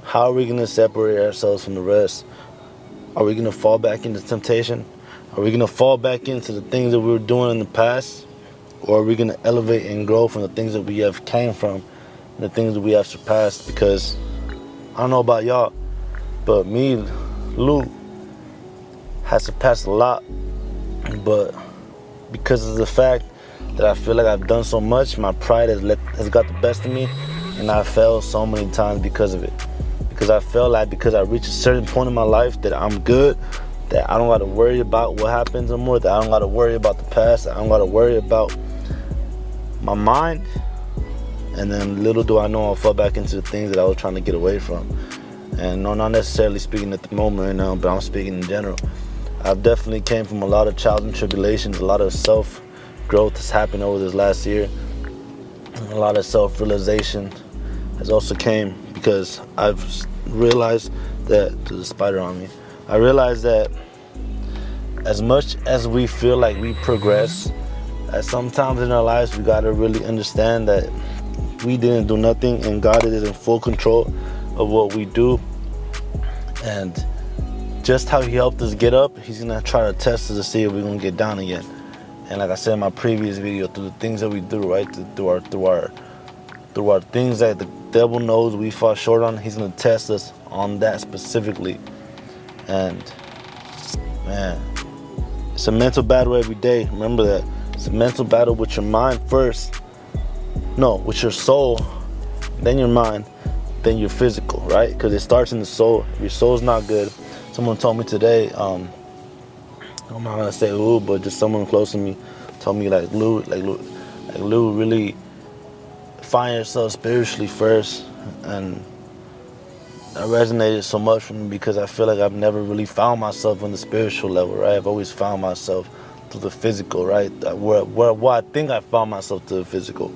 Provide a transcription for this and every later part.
how are we going to separate ourselves from the rest? Are we going to fall back into temptation? Are we going to fall back into the things that we were doing in the past? Or are we going to elevate and grow from the things that we have came from and the things that we have surpassed? Because I don't know about y'all, but me, Lou, has surpassed a lot. But because of the fact that I feel like I've done so much, my pride has got the best of me, and I failed so many times because of it. Because I felt like because I reached a certain point in my life that I'm good, that I don't got to worry about what happens anymore, that I don't got to worry about the past, that I don't got to worry about my mind. And then little do I know I'll fall back into the things that I was trying to get away from. And no, not necessarily speaking at the moment right now, but I'm speaking in general. I've definitely came from a lot of trials and tribulations, a lot of self-growth has happened over this last year. A lot of self-realization has also came because I've realized that, there's a spider on me, I realized that as much as we feel like we progress, at sometimes in our lives we gotta really understand that we didn't do nothing and God is in full control of what we do. And just how he helped us get up, he's gonna try to test us to see if we're gonna get down again. And like I said in my previous video, through the things that we do, right, through our things that the devil knows we fall short on, he's gonna test us on that specifically. And man, it's a mental battle every day. Remember that. It's a mental battle with your mind first. No, with your soul, then your mind, then your physical, right? Because it starts in the soul. If your soul's not good. Someone told me today, I'm not gonna say who, but just someone close to me told me like Lou, really find yourself spiritually first. And that resonated so much for me because I feel like I've never really found myself on the spiritual level, right? I've always found myself through the physical, right? Where I think I found myself to the physical.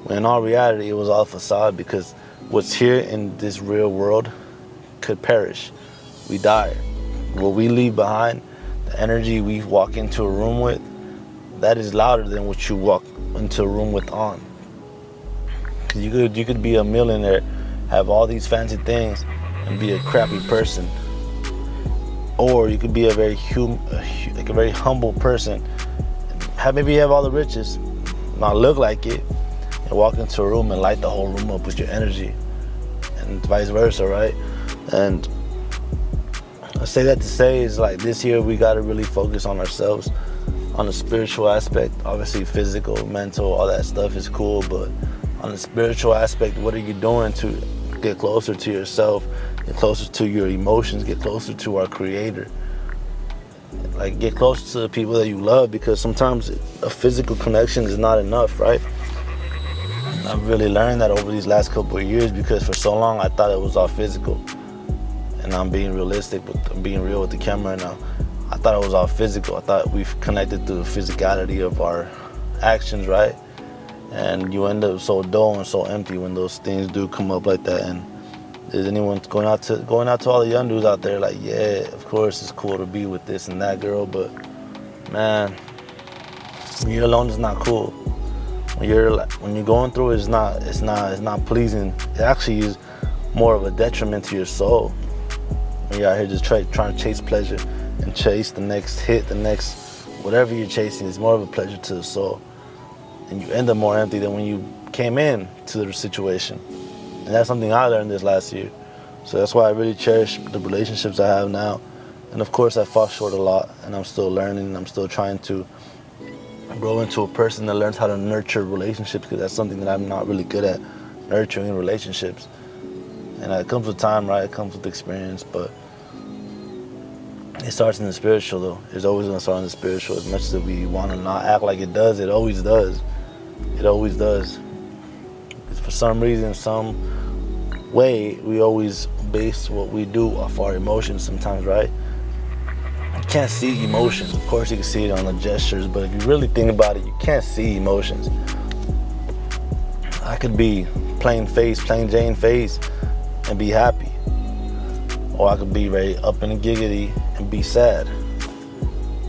When in all reality, it was all facade, because what's here in this real world could perish. We die. What we leave behind, the energy we walk into a room with, that is louder than what you walk into a room with on. Cause you could be a millionaire, have all these fancy things, and be a crappy person. Or you could be a very humble person, maybe have all the riches, not look like it, and walk into a room and light the whole room up with your energy, and vice versa, right? And I say that to say is like this year we gotta really focus on ourselves, on the spiritual aspect. Obviously physical, mental, all that stuff is cool, but on the spiritual aspect, what are you doing to get closer to yourself, get closer to your emotions, get closer to our Creator? Like, get closer to the people that you love, because sometimes a physical connection is not enough, right? And I've really learned that over these last couple of years, because for so long I thought it was all physical. And I'm being realistic, I'm being real with the camera now. I thought it was all physical. I thought we've connected to the physicality of our actions, right? And you end up so dull and so empty when those things do come up like that. And is anyone going out to all the young dudes out there like, yeah, of course it's cool to be with this and that girl, but man, when you're alone, it's not cool. When you're going through it, it's not pleasing. It actually is more of a detriment to your soul. When you're out here just trying to chase pleasure and chase the next hit, the next whatever you're chasing, is more of a pleasure to the soul. And you end up more empty than when you came in to the situation. And that's something I learned this last year. So that's why I really cherish the relationships I have now. And of course I fall short a lot, and I'm still learning, I'm still trying to grow into a person that learns how to nurture relationships, because that's something that I'm not really good at, nurturing relationships. And it comes with time, right? It comes with experience, but it starts in the spiritual though. It's always gonna start in the spiritual. As much as we wanna not act like it does, it always does. It always does. Because for some reason, some way, we always base what we do off our emotions sometimes, right? You can't see emotions. Of course you can see it on the gestures, but if you really think about it, you can't see emotions. I could be plain Jane face, and be happy. Or I could be very up in the giggity and be sad.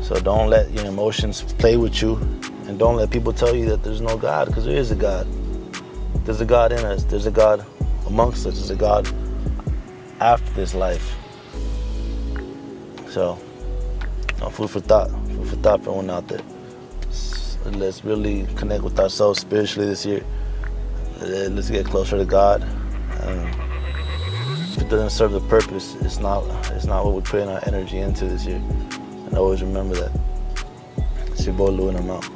So don't let your emotions play with you, and don't let people tell you that there's no God, because there is a God. There's a God in us. There's a God amongst us. There's a God after this life. So, food for thought. Food for thought for everyone out there. Let's really connect with ourselves spiritually this year. Let's get closer to God. If it doesn't serve the purpose, it's not what we're putting our energy into this year. And always remember that. It's your boy Lou, and I'm out.